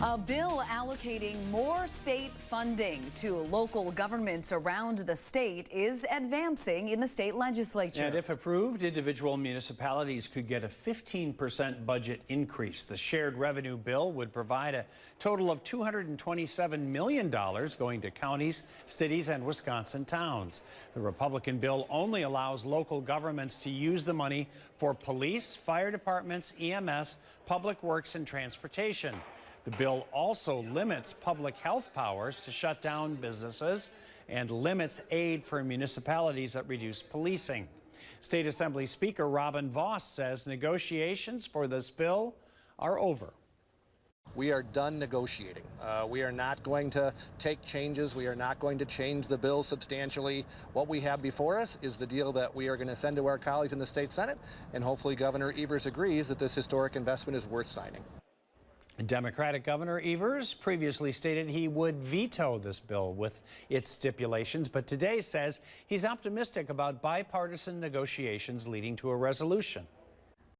A bill allocating more state funding to local governments around the state is advancing in the state legislature. And if approved, individual municipalities could get a 15% budget increase. The shared revenue bill would provide a total of $227 million going to counties, cities, and Wisconsin towns. The Republican bill only allows local governments to use the money for police, fire departments, EMS, public works, and transportation. The bill also limits public health powers to shut down businesses and limits aid for municipalities that reduce policing. State Assembly Speaker Robin Vos says negotiations for this bill are over. We are done negotiating. We are not going to take changes. We are not going to change the bill substantially. What we have before us is the deal that we are going to send to our colleagues in the state Senate, and hopefully Governor Evers agrees that this historic investment is worth signing. Democratic Governor Evers previously stated he would veto this bill with its stipulations, but today says he's optimistic about bipartisan negotiations leading to a resolution.